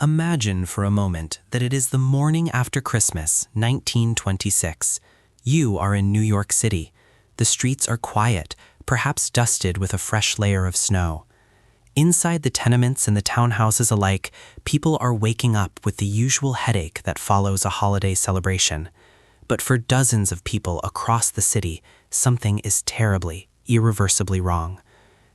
Imagine for a moment that it is the morning after Christmas, 1926. You are in New York City. The streets are quiet, perhaps dusted with a fresh layer of snow. Inside the tenements and the townhouses alike, people are waking up with the usual headache that follows a holiday celebration. But for dozens of people across the city, something is terribly, irreversibly wrong.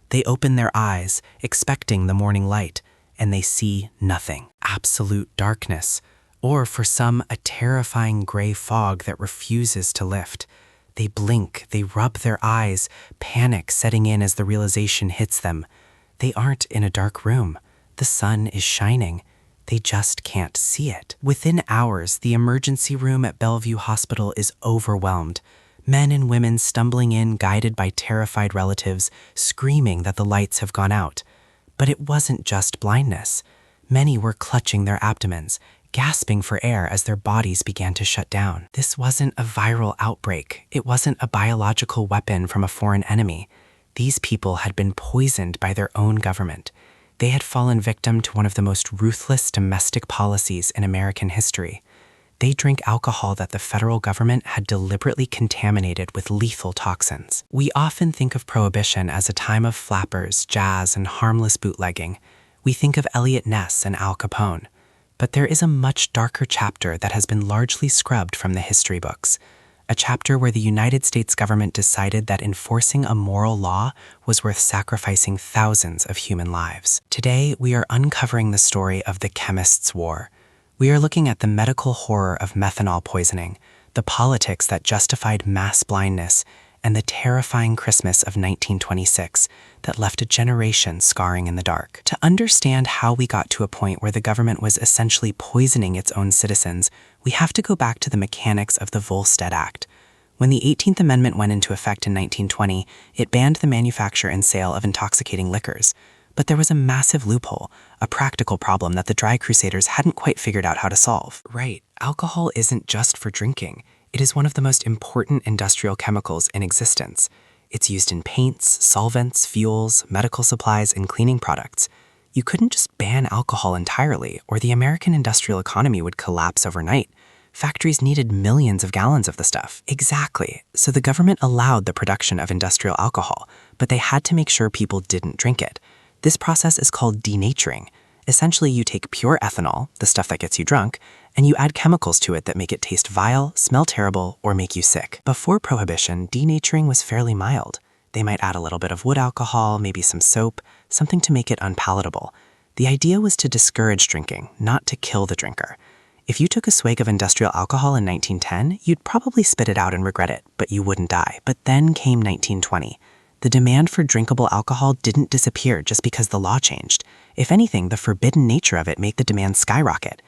They open their eyes, expecting the morning light, and they see nothing. Absolute darkness, or for some, a terrifying gray fog that refuses to lift. They blink, they rub their eyes, panic setting in as the realization hits them. They aren't in a dark room. The sun is shining. They just can't see it. Within hours, the emergency room at Bellevue Hospital is overwhelmed. Men and women stumbling in, guided by terrified relatives, screaming that the lights have gone out. But it wasn't just blindness. Many were clutching their abdomens, gasping for air as their bodies began to shut down. This wasn't a viral outbreak. It wasn't a biological weapon from a foreign enemy. These people had been poisoned by their own government. They had fallen victim to one of the most ruthless domestic policies in American history. They drink alcohol that the federal government had deliberately contaminated with lethal toxins. We often think of Prohibition as a time of flappers, jazz, and harmless bootlegging. We think of Eliot Ness and Al Capone. But there is a much darker chapter that has been largely scrubbed from the history books. A chapter where the United States government decided that enforcing a moral law was worth sacrificing thousands of human lives. Today, we are uncovering the story of the chemists' war. We are looking at the medical horror of methanol poisoning, the politics that justified mass blindness, and the terrifying Christmas of 1926 that left a generation scarring in the dark. To understand how we got to a point where the government was essentially poisoning its own citizens, we have to go back to the mechanics of the Volstead Act. When the 18th Amendment went into effect in 1920, it banned the manufacture and sale of intoxicating liquors. But there was a massive loophole, a practical problem that the Dry Crusaders hadn't quite figured out how to solve. Right, alcohol isn't just for drinking. It is one of the most important industrial chemicals in existence. It's used in paints, solvents, fuels, medical supplies, and cleaning products. You couldn't just ban alcohol entirely, or the American industrial economy would collapse overnight. Factories needed millions of gallons of the stuff. Exactly. So the government allowed the production of industrial alcohol, but they had to make sure people didn't drink it. This process is called denaturing. Essentially, you take pure ethanol, the stuff that gets you drunk, and you add chemicals to it that make it taste vile, smell terrible, or make you sick. Before Prohibition, denaturing was fairly mild. They might add a little bit of wood alcohol, maybe some soap, something to make it unpalatable. The idea was to discourage drinking, not to kill the drinker. If you took a swig of industrial alcohol in 1910, you'd probably spit it out and regret it, but you wouldn't die. But then came 1920. The demand for drinkable alcohol didn't disappear just because the law changed. If anything, the forbidden nature of it made the demand skyrocket.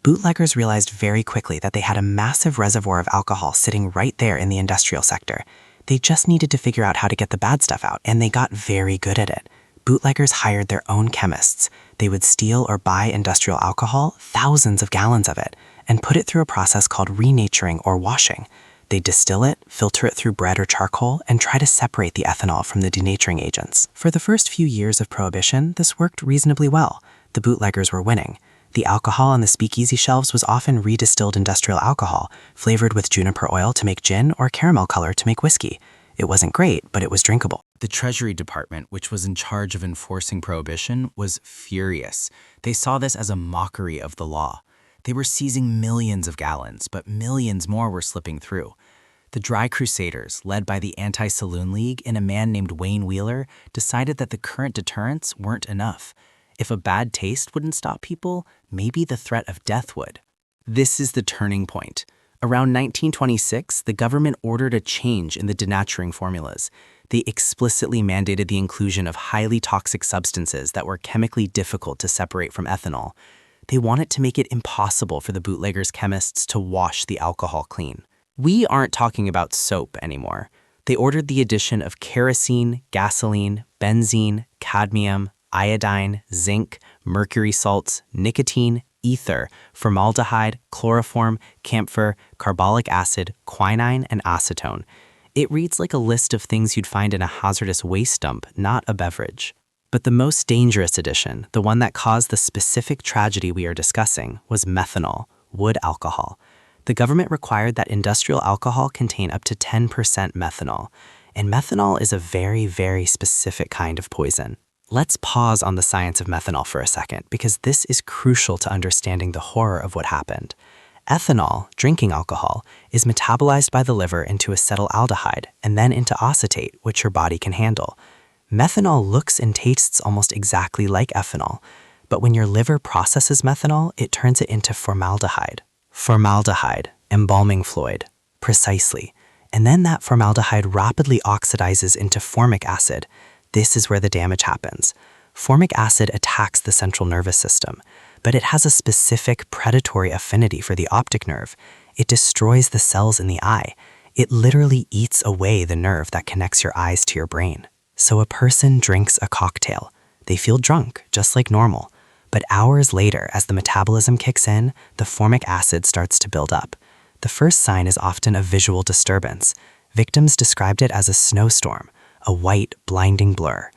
Bootleggers realized very quickly that they had a massive reservoir of alcohol sitting right there in the industrial sector. They just needed to figure out how to get the bad stuff out, and they got very good at it. Bootleggers hired their own chemists. They would steal or buy industrial alcohol, thousands of gallons of it, and put it through a process called renaturing or washing. They distill it, filter it through bread or charcoal, and try to separate the ethanol from the denaturing agents. For the first few years of Prohibition, this worked reasonably well. The bootleggers were winning. The alcohol on the speakeasy shelves was often redistilled industrial alcohol, flavored with juniper oil to make gin or caramel color to make whiskey. It wasn't great, but it was drinkable. The Treasury Department, which was in charge of enforcing Prohibition, was furious. They saw this as a mockery of the law. They were seizing millions of gallons, but millions more were slipping through. The Dry Crusaders, led by the Anti-Saloon League and a man named Wayne Wheeler, decided that the current deterrents weren't enough. If a bad taste wouldn't stop people, maybe the threat of death would. This is the turning point. Around 1926, the government ordered a change in the denaturing formulas. They explicitly mandated the inclusion of highly toxic substances that were chemically difficult to separate from ethanol. They wanted to make it impossible for the bootleggers' chemists to wash the alcohol clean. We aren't talking about soap anymore. They ordered the addition of kerosene, gasoline, benzene, cadmium, iodine, zinc, mercury salts, nicotine, ether, formaldehyde, chloroform, camphor, carbolic acid, quinine, and acetone. It reads like a list of things you'd find in a hazardous waste dump, not a beverage. But the most dangerous addition, the one that caused the specific tragedy we are discussing, was methanol, wood alcohol. The government required that industrial alcohol contain up to 10% methanol, and methanol is a very, very specific kind of poison. Let's pause on the science of methanol for a second, because this is crucial to understanding the horror of what happened. Ethanol, drinking alcohol, is metabolized by the liver into acetaldehyde and then into acetate, which your body can handle. Methanol looks and tastes almost exactly like ethanol, but when your liver processes methanol, it turns it into formaldehyde. Formaldehyde, embalming fluid, precisely. And then that formaldehyde rapidly oxidizes into formic acid. This is where the damage happens. Formic acid attacks the central nervous system, but it has a specific predatory affinity for the optic nerve. It destroys the cells in the eye. It literally eats away the nerve that connects your eyes to your brain. So a person drinks a cocktail. They feel drunk, just like normal. But hours later, as the metabolism kicks in, the formic acid starts to build up. The first sign is often a visual disturbance. Victims described it as a snowstorm, a white, blinding blur.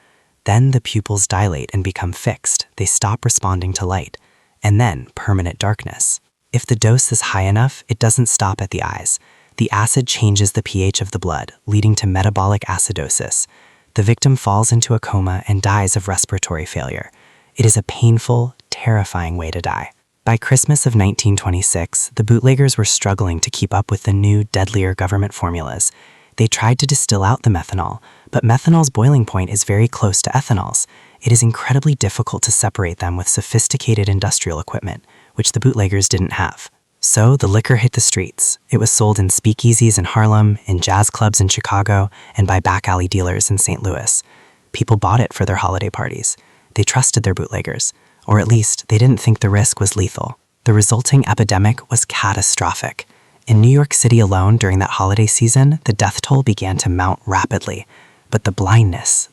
Then the pupils dilate and become fixed. They stop responding to light. And then permanent darkness. If the dose is high enough, it doesn't stop at the eyes. The acid changes the pH of the blood, leading to metabolic acidosis. The victim falls into a coma and dies of respiratory failure. It is a painful, terrifying way to die. By Christmas of 1926, the bootleggers were struggling to keep up with the new, deadlier government formulas. They tried to distill out the methanol, but methanol's boiling point is very close to ethanol's. It is incredibly difficult to separate them with sophisticated industrial equipment, which the bootleggers didn't have. So the liquor hit the streets. It was sold in speakeasies in Harlem, in jazz clubs in Chicago, and by back alley dealers in St. Louis. People bought it for their holiday parties. They trusted their bootleggers, or at least they didn't think the risk was lethal. The resulting epidemic was catastrophic. In New York City alone during that holiday season, the death toll began to mount rapidly. But the blindness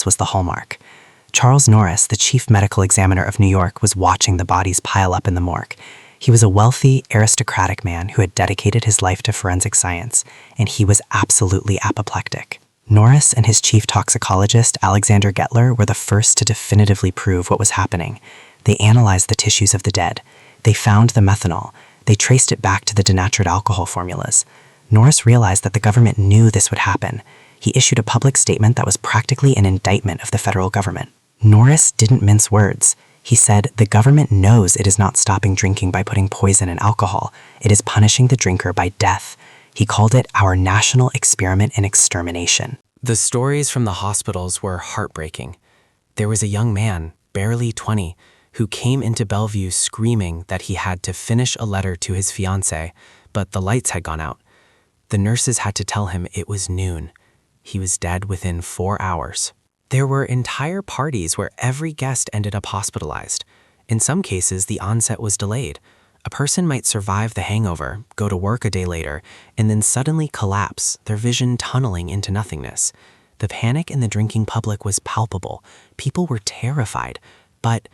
was the hallmark. Charles Norris, the chief medical examiner of New York, was watching the bodies pile up in the morgue. He was a wealthy, aristocratic man who had dedicated his life to forensic science, and he was absolutely apoplectic. Norris and his chief toxicologist, Alexander Gettler, were the first to definitively prove what was happening. They analyzed the tissues of the dead. They found the methanol. They traced it back to the denatured alcohol formulas. Norris realized that the government knew this would happen. He issued a public statement that was practically an indictment of the federal government. Norris didn't mince words. He said, "The government knows it is not stopping drinking by putting poison in alcohol. It is punishing the drinker by death." He called it our national experiment in extermination. The stories from the hospitals were heartbreaking. There was a young man, barely 20, who came into Bellevue screaming that he had to finish a letter to his fiancée, but the lights had gone out. The nurses had to tell him it was noon. He was dead within 4 hours. There were entire parties where every guest ended up hospitalized. In some cases, the onset was delayed. A person might survive the hangover, go to work a day later, and then suddenly collapse, their vision tunneling into nothingness. The panic in the drinking public was palpable. People were terrified. But,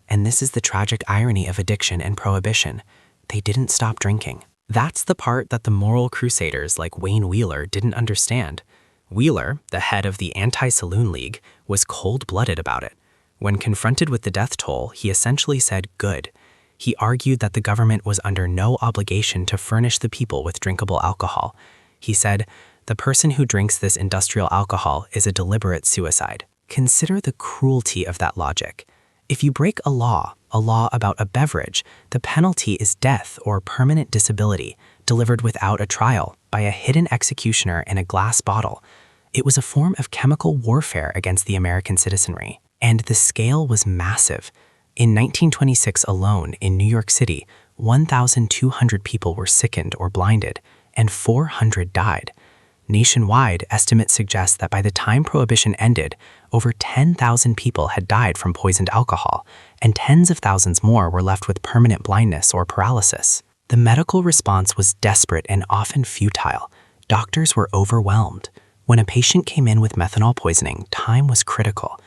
and this is the tragic irony of addiction and prohibition, they didn't stop drinking. That's the part that the moral crusaders like Wayne Wheeler didn't understand. Wheeler, the head of the Anti-Saloon League, was cold-blooded about it. When confronted with the death toll, he essentially said, "Good." He argued that the government was under no obligation to furnish the people with drinkable alcohol. He said, "The person who drinks this industrial alcohol is a deliberate suicide." Consider the cruelty of that logic. If you break a law about a beverage, the penalty is death or permanent disability, delivered without a trial, by a hidden executioner in a glass bottle. It was a form of chemical warfare against the American citizenry, and the scale was massive. In 1926 alone, in New York City, 1,200 people were sickened or blinded, and 400 died. Nationwide, estimates suggest that by the time Prohibition ended, over 10,000 people had died from poisoned alcohol, and tens of thousands more were left with permanent blindness or paralysis. The medical response was desperate and often futile. Doctors were overwhelmed. When a patient came in with methanol poisoning, time was critical.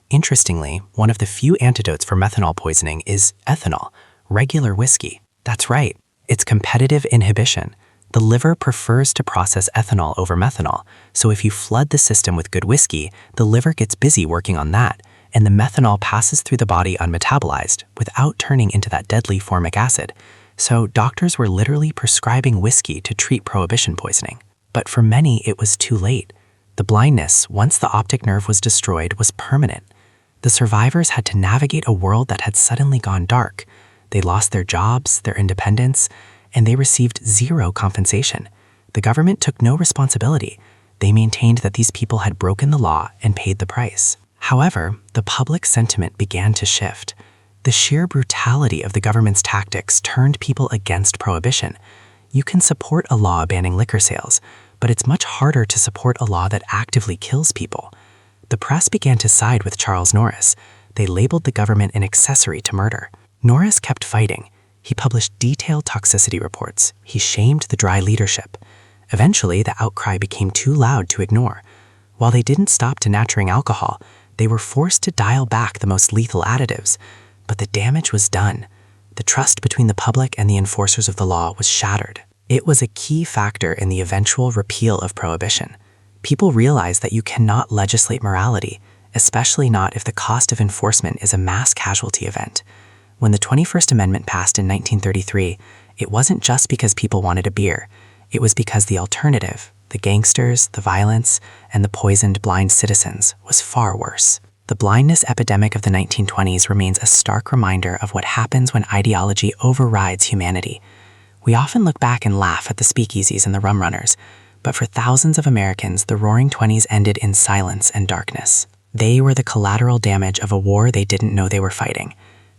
Interestingly, one of the few antidotes for methanol poisoning is ethanol, regular whiskey. That's right, it's competitive inhibition. The liver prefers to process ethanol over methanol, so if you flood the system with good whiskey, the liver gets busy working on that, and the methanol passes through the body unmetabolized without turning into that deadly formic acid. So doctors were literally prescribing whiskey to treat prohibition poisoning. But for many, it was too late. The blindness, once the optic nerve was destroyed, was permanent. The survivors had to navigate a world that had suddenly gone dark. They lost their jobs, their independence, and they received zero compensation. The government took no responsibility. They maintained that these people had broken the law and paid the price. However, the public sentiment began to shift. The sheer brutality of the government's tactics turned people against prohibition. You can support a law banning liquor sales, but it's much harder to support a law that actively kills people. The press began to side with Charles Norris. They labeled the government an accessory to murder. Norris kept fighting. He published detailed toxicity reports. He shamed the dry leadership. Eventually, the outcry became too loud to ignore. While they didn't stop denaturing alcohol, they were forced to dial back the most lethal additives. But the damage was done. The trust between the public and the enforcers of the law was shattered. It was a key factor in the eventual repeal of prohibition. People realized that you cannot legislate morality, especially not if the cost of enforcement is a mass casualty event. When the 21st Amendment passed in 1933, it wasn't just because people wanted a beer. It was because the alternative, the gangsters, the violence, and the poisoned blind citizens, was far worse. The blindness epidemic of the 1920s remains a stark reminder of what happens when ideology overrides humanity. We often look back and laugh at the speakeasies and the rum runners, but for thousands of Americans, the Roaring Twenties ended in silence and darkness. They were the collateral damage of a war they didn't know they were fighting,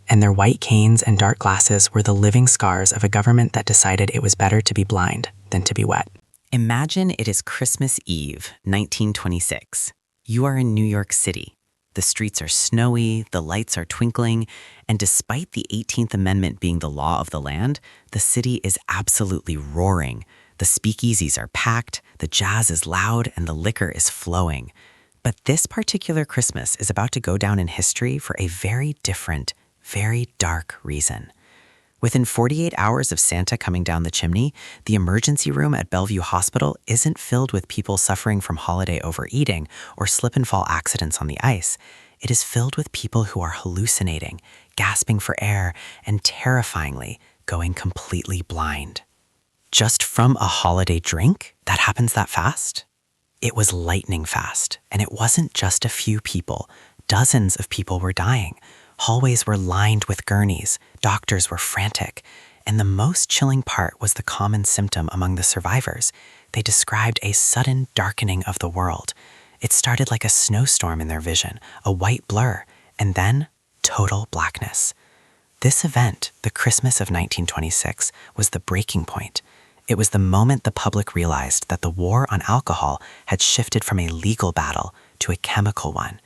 and their white canes and dark glasses were the living scars of a government that decided it was better to be blind than to be wet. Imagine it is Christmas Eve, 1926. You are in New York City. The streets are snowy, the lights are twinkling, and despite the 18th Amendment being the law of the land, the city is absolutely roaring. The speakeasies are packed, the jazz is loud, and the liquor is flowing. But this particular Christmas is about to go down in history for a very different, very dark reason. Within 48 hours of Santa coming down the chimney, the emergency room at Bellevue Hospital isn't filled with people suffering from holiday overeating or slip-and-fall accidents on the ice. It is filled with people who are hallucinating, gasping for air, and terrifyingly going completely blind. Just from a holiday drink that happens that fast? It was lightning fast, and it wasn't just a few people. Dozens of people were dying. Hallways were lined with gurneys, doctors were frantic, and the most chilling part was the common symptom among the survivors. They described a sudden darkening of the world. It started like a snowstorm in their vision, a white blur, and then total blackness. This event, the Christmas of 1926, was the breaking point. It was the moment the public realized that the war on alcohol had shifted from a legal battle to a chemical one.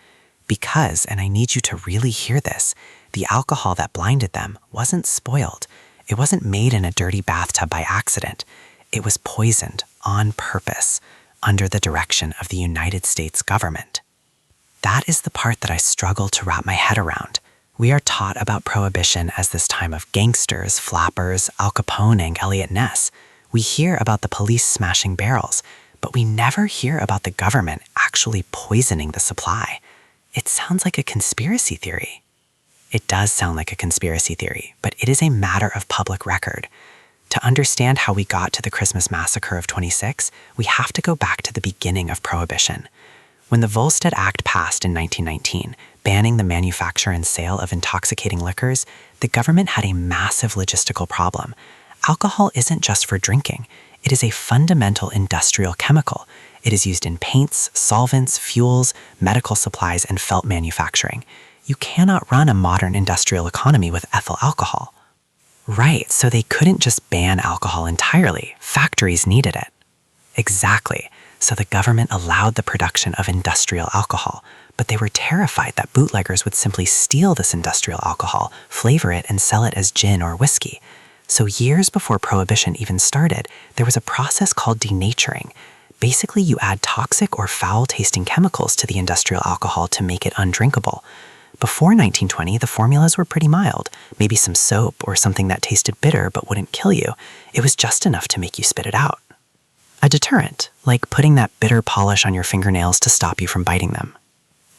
Because, and I need you to really hear this, the alcohol that blinded them wasn't spoiled. It wasn't made in a dirty bathtub by accident. It was poisoned on purpose under the direction of the United States government. That is the part that I struggle to wrap my head around. We are taught about Prohibition as this time of gangsters, flappers, Al Capone, and Elliot Ness. We hear about the police smashing barrels, but we never hear about the government actually poisoning the supply. It sounds like a conspiracy theory. It does sound like a conspiracy theory, but it is a matter of public record. To understand how we got to the Christmas massacre of 26, we have to go back to the beginning of Prohibition. When the Volstead Act passed in 1919, banning the manufacture and sale of intoxicating liquors, the government had a massive logistical problem. Alcohol isn't just for drinking. It is a fundamental industrial chemical. It is used in paints, solvents, fuels, medical supplies, and felt manufacturing. You cannot run a modern industrial economy with ethyl alcohol. Right, so they couldn't just ban alcohol entirely. Factories needed it. Exactly. So the government allowed the production of industrial alcohol, but they were terrified that bootleggers would simply steal this industrial alcohol, flavor it, and sell it as gin or whiskey. So years before Prohibition even started, there was a process called denaturing. Basically, you add toxic or foul-tasting chemicals to the industrial alcohol to make it undrinkable. Before 1920, the formulas were pretty mild, maybe some soap or something that tasted bitter but wouldn't kill you. It was just enough to make you spit it out. A deterrent, like putting that bitter polish on your fingernails to stop you from biting them.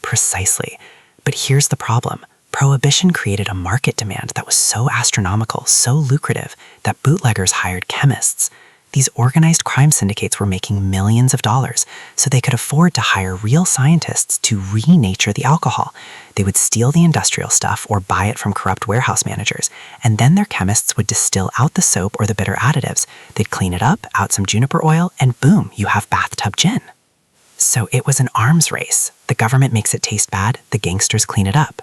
Precisely. But here's the problem. Prohibition created a market demand that was so astronomical, so lucrative, that bootleggers hired chemists. These organized crime syndicates were making millions of dollars, so they could afford to hire real scientists to renature the alcohol. They would steal the industrial stuff or buy it from corrupt warehouse managers, and then their chemists would distill out the soap or the bitter additives. They'd clean it up, out some juniper oil, and boom, you have bathtub gin. So it was an arms race. The government makes it taste bad, the gangsters clean it up.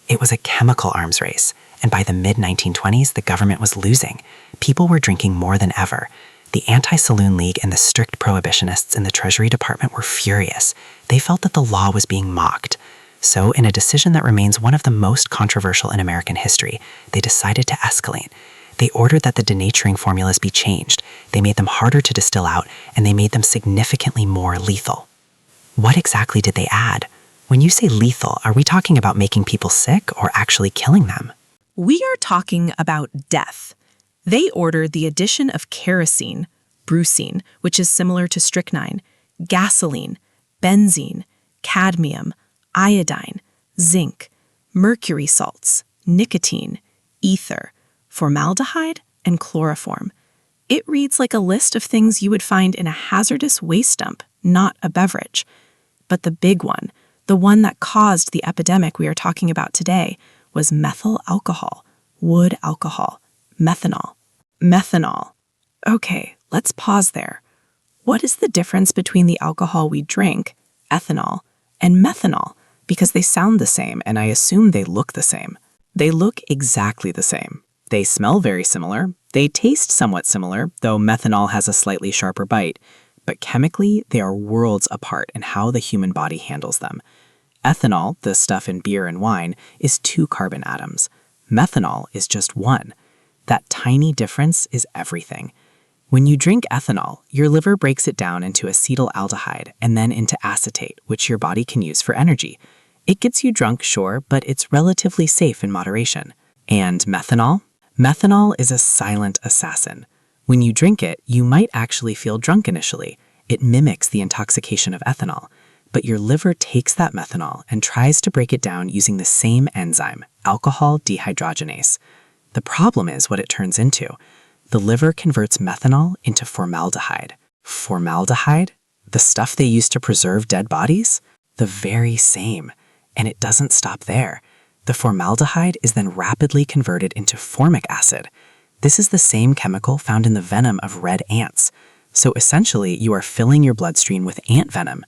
It was a chemical arms race, and by the mid-1920s, the government was losing. People were drinking more than ever. The Anti-Saloon League and the strict prohibitionists in the Treasury Department were furious. They felt that the law was being mocked. So, in a decision that remains one of the most controversial in American history, they decided to escalate. They ordered that the denaturing formulas be changed. They made them harder to distill out, and they made them significantly more lethal. What exactly did they add? When you say lethal, are we talking about making people sick or actually killing them? We are talking about death. They ordered the addition of kerosene, brucine, which is similar to strychnine, gasoline, benzene, cadmium, iodine, zinc, mercury salts, nicotine, ether, formaldehyde, and chloroform. It reads like a list of things you would find in a hazardous waste dump, not a beverage. But the big one, the one that caused the epidemic we are talking about today, was methyl alcohol, wood alcohol, methanol. Methanol. Okay, let's pause there. What is the difference between the alcohol we drink, ethanol, and methanol? Because they sound the same, and I assume they look the same. They look exactly the same. They smell very similar. They taste somewhat similar, though methanol has a slightly sharper bite. But chemically, they are worlds apart in how the human body handles them. Ethanol, the stuff in beer and wine, is 2 carbon atoms. Methanol is just 1. That tiny difference is everything. When you drink ethanol, your liver breaks it down into acetaldehyde and then into acetate, which your body can use for energy. It gets you drunk, sure, but it's relatively safe in moderation. And methanol? Methanol is a silent assassin. When you drink it, you might actually feel drunk initially. It mimics the intoxication of ethanol. But your liver takes that methanol and tries to break it down using the same enzyme, alcohol dehydrogenase. The problem is what it turns into. The liver converts methanol into formaldehyde. Formaldehyde? The stuff they use to preserve dead bodies? The very same. And it doesn't stop there. The formaldehyde is then rapidly converted into formic acid. This is the same chemical found in the venom of red ants. So essentially, you are filling your bloodstream with ant venom.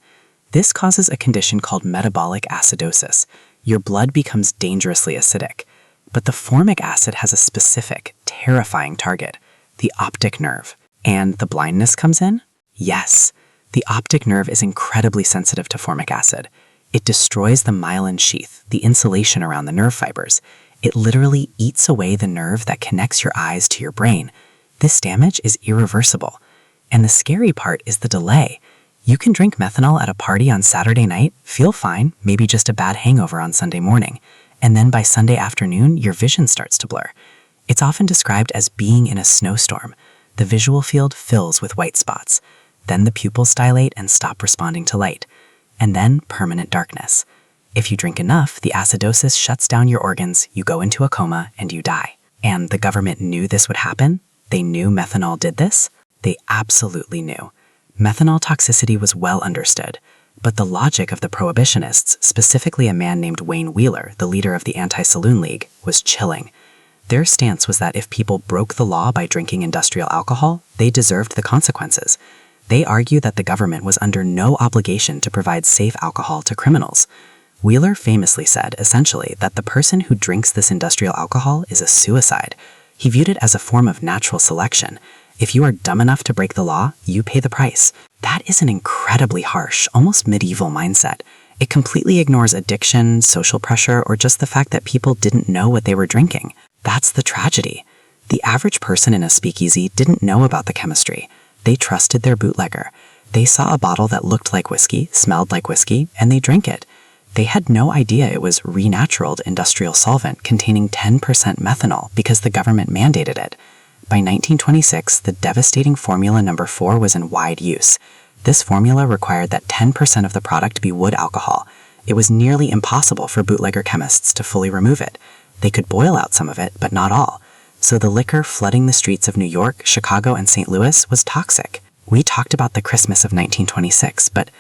This causes a condition called metabolic acidosis. Your blood becomes dangerously acidic. But the formic acid has a specific, terrifying target, the optic nerve. And the blindness comes in? Yes. The optic nerve is incredibly sensitive to formic acid. It destroys the myelin sheath, the insulation around the nerve fibers. It literally eats away the nerve that connects your eyes to your brain. This damage is irreversible. And the scary part is the delay. You can drink methanol at a party on Saturday night, feel fine, maybe just a bad hangover on Sunday morning. And then by Sunday afternoon, your vision starts to blur. It's often described as being in a snowstorm. The visual field fills with white spots. Then the pupils dilate and stop responding to light. And then permanent darkness. If you drink enough, the acidosis shuts down your organs, you go into a coma, and you die. And the government knew this would happen? They knew methanol did this? They absolutely knew. Methanol toxicity was well understood. But the logic of the prohibitionists, specifically a man named Wayne Wheeler, the leader of the Anti-Saloon League, was chilling. Their stance was that if people broke the law by drinking industrial alcohol, they deserved the consequences. They argued that the government was under no obligation to provide safe alcohol to criminals. Wheeler famously said, essentially, that the person who drinks this industrial alcohol is a suicide. He viewed it as a form of natural selection. If you are dumb enough to break the law, you pay the price. That is an incredibly harsh, almost medieval mindset. It completely ignores addiction, social pressure, or just the fact that people didn't know what they were drinking. That's the tragedy. The average person in a speakeasy didn't know about the chemistry. They trusted their bootlegger. They saw a bottle that looked like whiskey, smelled like whiskey, and they drank it. They had no idea it was renaturaled industrial solvent containing 10% methanol because the government mandated it. By 1926, the devastating formula number 4 was in wide use. This formula required that 10% of the product be wood alcohol. It was nearly impossible for bootlegger chemists to fully remove it. They could boil out some of it, but not all. So the liquor flooding the streets of New York, Chicago, and St. Louis was toxic. We talked about the Christmas of 1926, but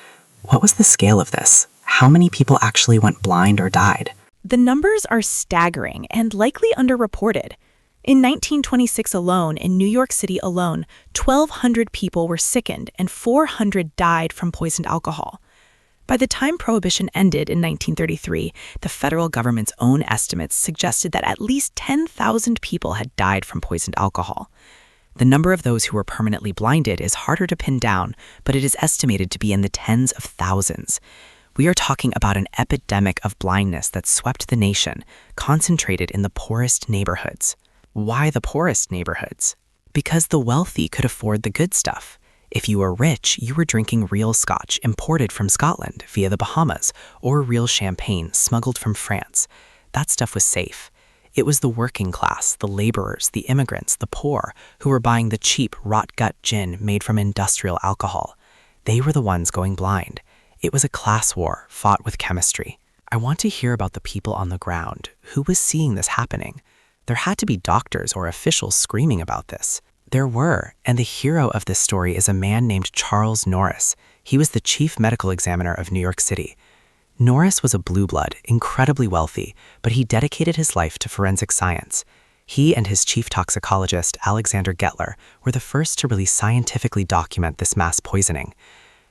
what was the scale of this? How many people actually went blind or died? The numbers are staggering and likely underreported. In 1926 alone, in New York City alone, 1,200 people were sickened and 400 died from poisoned alcohol. By the time Prohibition ended in 1933, the federal government's own estimates suggested that at least 10,000 people had died from poisoned alcohol. The number of those who were permanently blinded is harder to pin down, but it is estimated to be in the tens of thousands. We are talking about an epidemic of blindness that swept the nation, concentrated in the poorest neighborhoods. Why the poorest neighborhoods? Because the wealthy could afford the good stuff. If you were rich, you were drinking real scotch imported from Scotland via the Bahamas, or real champagne smuggled from France. That stuff was safe. It was the working class, the laborers, the immigrants, the poor, who were buying the cheap, rot-gut gin made from industrial alcohol. They were the ones going blind. It was a class war fought with chemistry. I want to hear about the people on the ground. Who was seeing this happening? There had to be doctors or officials screaming about this. There were, and the hero of this story is a man named Charles Norris. He was the chief medical examiner of New York City. Norris was a blue blood, incredibly wealthy, but he dedicated his life to forensic science. He and his chief toxicologist, Alexander Gettler, were the first to really scientifically document this mass poisoning.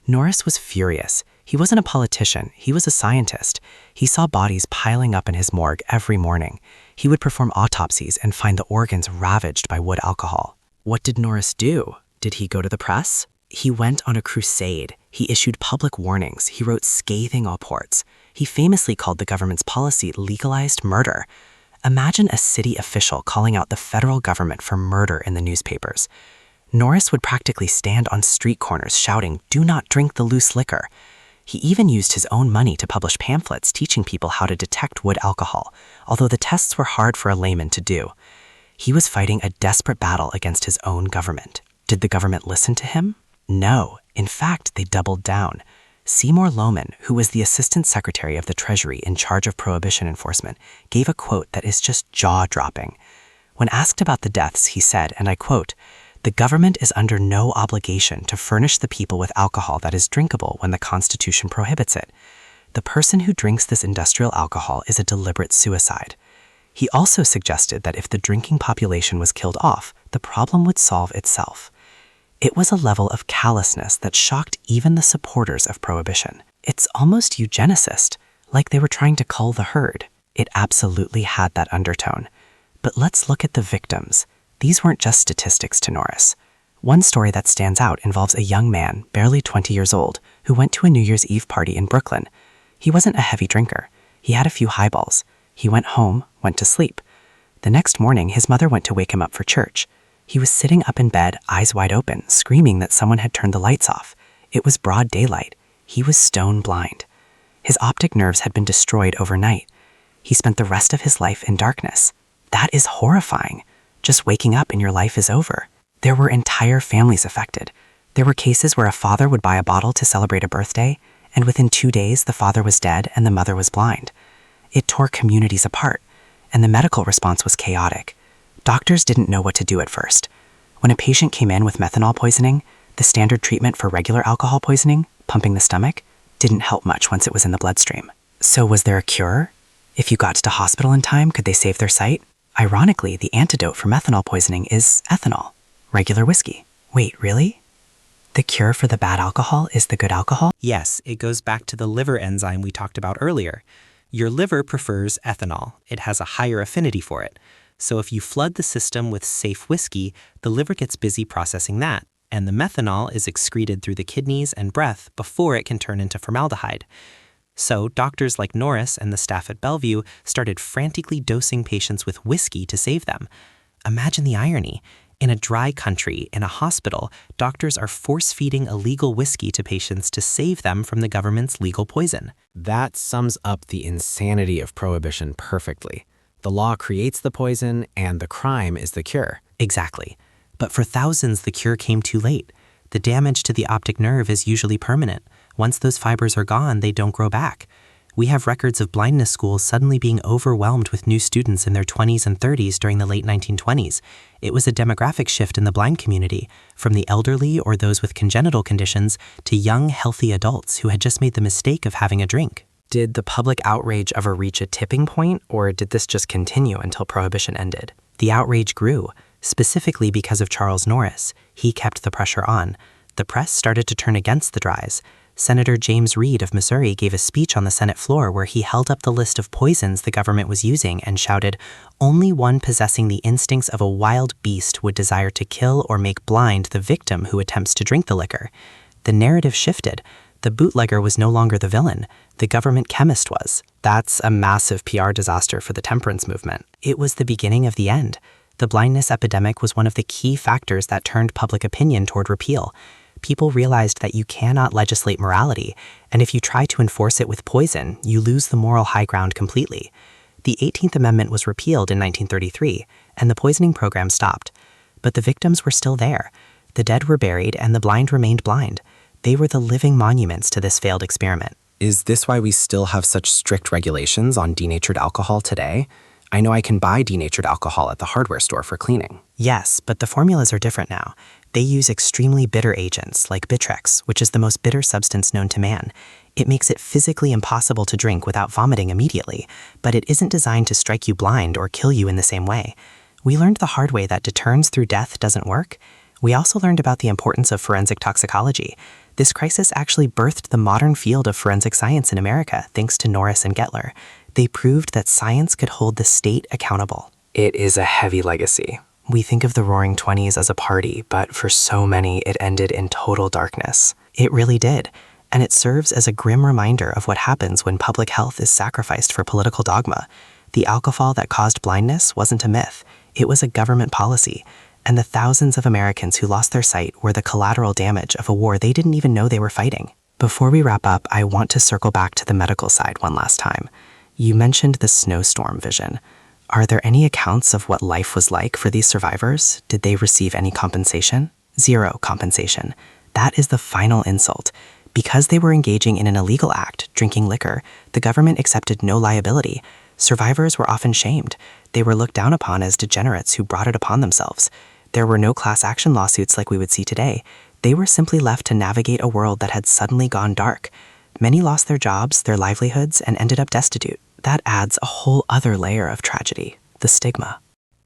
Norris was furious. He wasn't a politician, he was a scientist. He saw bodies piling up in his morgue every morning. He would perform autopsies and find the organs ravaged by wood alcohol. What did Norris do? Did he go to the press? He went on a crusade. He issued public warnings. He wrote scathing reports. He famously called the government's policy legalized murder. Imagine a city official calling out the federal government for murder in the newspapers. Norris would practically stand on street corners shouting, "Do not drink the loose liquor." He even used his own money to publish pamphlets teaching people how to detect wood alcohol, although the tests were hard for a layman to do. He was fighting a desperate battle against his own government. Did the government listen to him? No. In fact, they doubled down. Seymour Loman, who was the Assistant Secretary of the Treasury in charge of Prohibition enforcement, gave a quote that is just jaw-dropping. When asked about the deaths, he said, and I quote, "The government is under no obligation to furnish the people with alcohol that is drinkable when the Constitution prohibits it. The person who drinks this industrial alcohol is a deliberate suicide." He also suggested that if the drinking population was killed off, the problem would solve itself. It was a level of callousness that shocked even the supporters of Prohibition. It's almost eugenicist, like they were trying to cull the herd. It absolutely had that undertone. But let's look at the victims. These weren't just statistics to Norris. One story that stands out involves a young man, barely 20 years old, who went to a New Year's Eve party in Brooklyn. He wasn't a heavy drinker. He had a few highballs. He went home, went to sleep. The next morning, his mother went to wake him up for church. He was sitting up in bed, eyes wide open, screaming that someone had turned the lights off. It was broad daylight. He was stone blind. His optic nerves had been destroyed overnight. He spent the rest of his life in darkness. That is horrifying. Just waking up and your life is over. There were entire families affected. There were cases where a father would buy a bottle to celebrate a birthday, and within 2 days the father was dead and the mother was blind. It tore communities apart, and the medical response was chaotic. Doctors didn't know what to do at first. When a patient came in with methanol poisoning, the standard treatment for regular alcohol poisoning, pumping the stomach, didn't help much once it was in the bloodstream. So was there a cure? If you got to the hospital in time, could they save their sight? Ironically, the antidote for methanol poisoning is ethanol, regular whiskey. Wait, really? The cure for the bad alcohol is the good alcohol? Yes, it goes back to the liver enzyme we talked about earlier. Your liver prefers ethanol. It has a higher affinity for it. So if you flood the system with safe whiskey, the liver gets busy processing that, and the methanol is excreted through the kidneys and breath before it can turn into formaldehyde. So doctors like Norris and the staff at Bellevue started frantically dosing patients with whiskey to save them. Imagine the irony. In a dry country, in a hospital, doctors are force-feeding illegal whiskey to patients to save them from the government's legal poison. That sums up the insanity of Prohibition perfectly. The law creates the poison, and the crime is the cure. Exactly. But for thousands, the cure came too late. The damage to the optic nerve is usually permanent. Once those fibers are gone, they don't grow back. We have records of blindness schools suddenly being overwhelmed with new students in their 20s and 30s during the late 1920s. It was a demographic shift in the blind community, from the elderly or those with congenital conditions to young, healthy adults who had just made the mistake of having a drink. Did the public outrage ever reach a tipping point, or did this just continue until Prohibition ended? The outrage grew, specifically because of Charles Norris. He kept the pressure on. The press started to turn against the Dries. Senator James Reed of Missouri gave a speech on the Senate floor where he held up the list of poisons the government was using and shouted, "Only one possessing the instincts of a wild beast would desire to kill or make blind the victim who attempts to drink the liquor." The narrative shifted. The bootlegger was no longer the villain. The government chemist was. That's a massive PR disaster for the temperance movement. It was the beginning of the end. The blindness epidemic was one of the key factors that turned public opinion toward repeal. People realized that you cannot legislate morality, and if you try to enforce it with poison, you lose the moral high ground completely. The 18th Amendment was repealed in 1933, and the poisoning program stopped. But the victims were still there. The dead were buried, and the blind remained blind. They were the living monuments to this failed experiment. Is this why we still have such strict regulations on denatured alcohol today? I know I can buy denatured alcohol at the hardware store for cleaning. Yes, but the formulas are different now. They use extremely bitter agents like Bitrex, which is the most bitter substance known to man. It makes it physically impossible to drink without vomiting immediately, but it isn't designed to strike you blind or kill you in the same way. We learned the hard way that deterrence through death doesn't work. We also learned about the importance of forensic toxicology. This crisis actually birthed the modern field of forensic science in America, thanks to Norris and Gettler. They proved that science could hold the state accountable. It is a heavy legacy. We think of the Roaring Twenties as a party, but for so many, it ended in total darkness. It really did, and it serves as a grim reminder of what happens when public health is sacrificed for political dogma. The alcohol that caused blindness wasn't a myth. It was a government policy, and the thousands of Americans who lost their sight were the collateral damage of a war they didn't even know they were fighting. Before we wrap up, I want to circle back to the medical side one last time. You mentioned the snowstorm vision. Are there any accounts of what life was like for these survivors? Did they receive any compensation? Zero compensation. That is the final insult. Because they were engaging in an illegal act, drinking liquor, the government accepted no liability. Survivors were often shamed. They were looked down upon as degenerates who brought it upon themselves. There were no class action lawsuits like we would see today. They were simply left to navigate a world that had suddenly gone dark. Many lost their jobs, their livelihoods, and ended up destitute. That adds a whole other layer of tragedy, the stigma.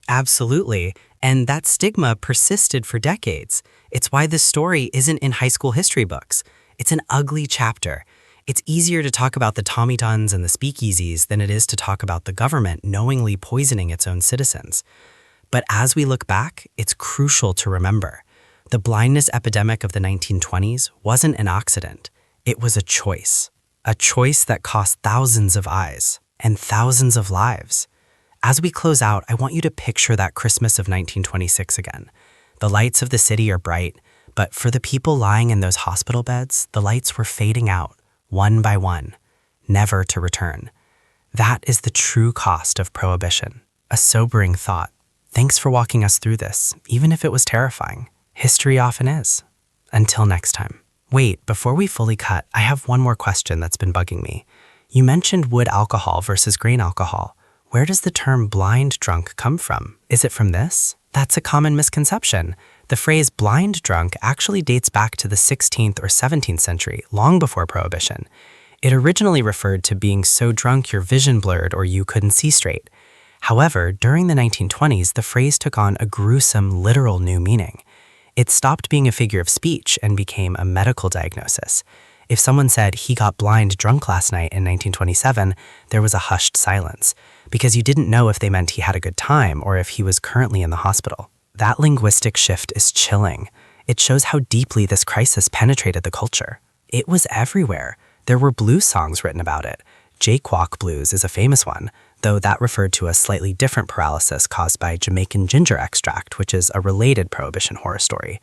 Absolutely, and that stigma persisted for decades. It's why this story isn't in high school history books. It's an ugly chapter. It's easier to talk about the Tommy Tuns and the speakeasies than it is to talk about the government knowingly poisoning its own citizens. But as we look back, it's crucial to remember. The blindness epidemic of the 1920s wasn't an accident. It was a choice that cost thousands of eyes and thousands of lives. As we close out, I want you to picture that Christmas of 1926 again. The lights of the city are bright, but for the people lying in those hospital beds, the lights were fading out, one by one, never to return. That is the true cost of Prohibition. A sobering thought. Thanks for walking us through this, even if it was terrifying. History often is. Until next time. Wait, before we fully cut, I have one more question that's been bugging me. You mentioned wood alcohol versus grain alcohol. Where does the term blind drunk come from? Is it from this? That's a common misconception. The phrase blind drunk actually dates back to the 16th or 17th century, long before Prohibition. It originally referred to being so drunk your vision blurred or you couldn't see straight. However, during the 1920s, the phrase took on a gruesome, literal new meaning. It stopped being a figure of speech and became a medical diagnosis. If someone said he got blind drunk last night in 1927, there was a hushed silence, because you didn't know if they meant he had a good time or if he was currently in the hospital. That linguistic shift is chilling. It shows how deeply this crisis penetrated the culture. It was everywhere. There were blues songs written about it. Jaywalk blues is a famous one, though that referred to a slightly different paralysis caused by Jamaican ginger extract, which is a related Prohibition horror story.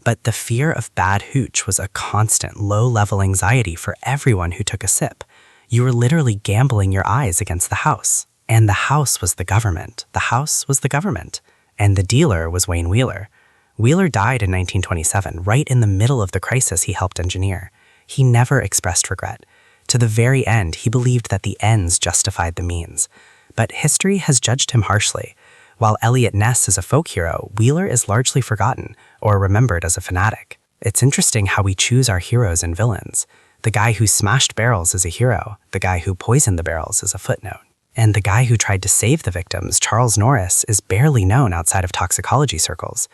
But the fear of bad hooch was a constant, low-level anxiety for everyone who took a sip. You were literally gambling your eyes against the house. And the house was the government. The house was the government. And the dealer was Wayne Wheeler. Wheeler died in 1927, right in the middle of the crisis he helped engineer. He never expressed regret. To the very end, he believed that the ends justified the means. But history has judged him harshly. While Eliot Ness is a folk hero, Wheeler is largely forgotten or remembered as a fanatic. It's interesting how we choose our heroes and villains. The guy who smashed barrels is a hero, the guy who poisoned the barrels is a footnote. And the guy who tried to save the victims, Charles Norris, is barely known outside of toxicology circles.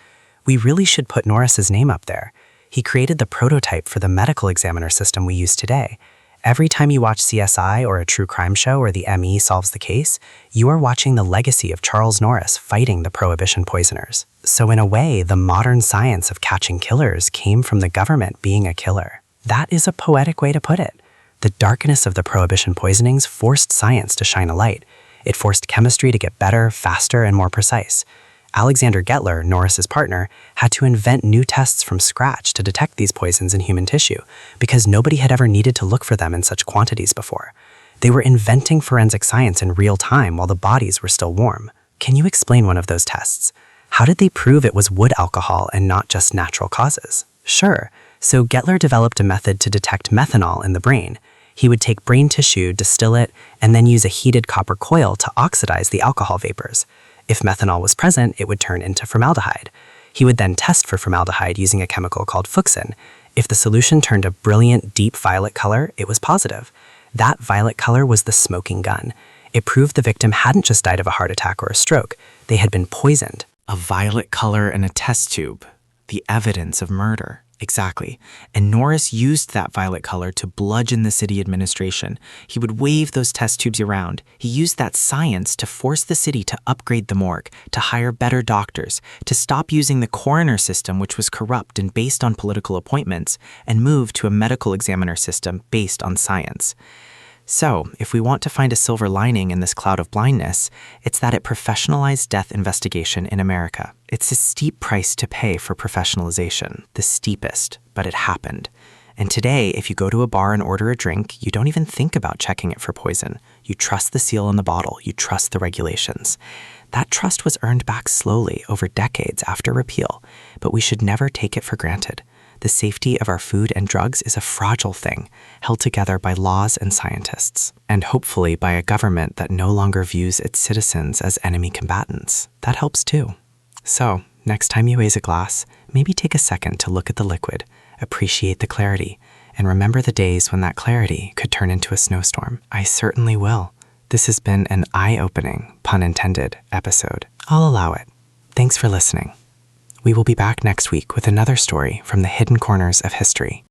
We really should put Norris's name up there. He created the prototype for the medical examiner system we use today. Every time you watch CSI or a true crime show where the ME solves the case, you are watching the legacy of Charles Norris fighting the Prohibition poisoners. So in a way, the modern science of catching killers came from the government being a killer. That is a poetic way to put it. The darkness of the Prohibition poisonings forced science to shine a light. It forced chemistry to get better, faster, and more precise. Alexander Gettler, Norris's partner, had to invent new tests from scratch to detect these poisons in human tissue because nobody had ever needed to look for them in such quantities before. They were inventing forensic science in real time while the bodies were still warm. Can you explain one of those tests? How did they prove it was wood alcohol and not just natural causes? Sure. So Gettler developed a method to detect methanol in the brain. He would take brain tissue, distill it, and then use a heated copper coil to oxidize the alcohol vapors. If methanol was present, it would turn into formaldehyde. He would then test for formaldehyde using a chemical called fuchsin. If the solution turned a brilliant, deep violet color, it was positive. That violet color was the smoking gun. It proved the victim hadn't just died of a heart attack or a stroke. They had been poisoned. A violet color in a test tube. The evidence of murder. Exactly. And Norris used that violet color to bludgeon the city administration. He would wave those test tubes around. He used that science to force the city to upgrade the morgue, to hire better doctors, to stop using the coroner system, which was corrupt and based on political appointments, and move to a medical examiner system based on science. So, if we want to find a silver lining in this cloud of blindness, it's that it professionalized death investigation in America. It's a steep price to pay for professionalization, the steepest, but it happened. And today, if you go to a bar and order a drink, you don't even think about checking it for poison. You trust the seal on the bottle. You trust the regulations. That trust was earned back slowly over decades after repeal, but we should never take it for granted. The safety of our food and drugs is a fragile thing, held together by laws and scientists, and hopefully by a government that no longer views its citizens as enemy combatants. That helps too. So, next time you raise a glass, maybe take a second to look at the liquid, appreciate the clarity, and remember the days when that clarity could turn into a snowstorm. I certainly will. This has been an eye-opening, pun intended, episode. I'll allow it. Thanks for listening. We will be back next week with another story from the hidden corners of history.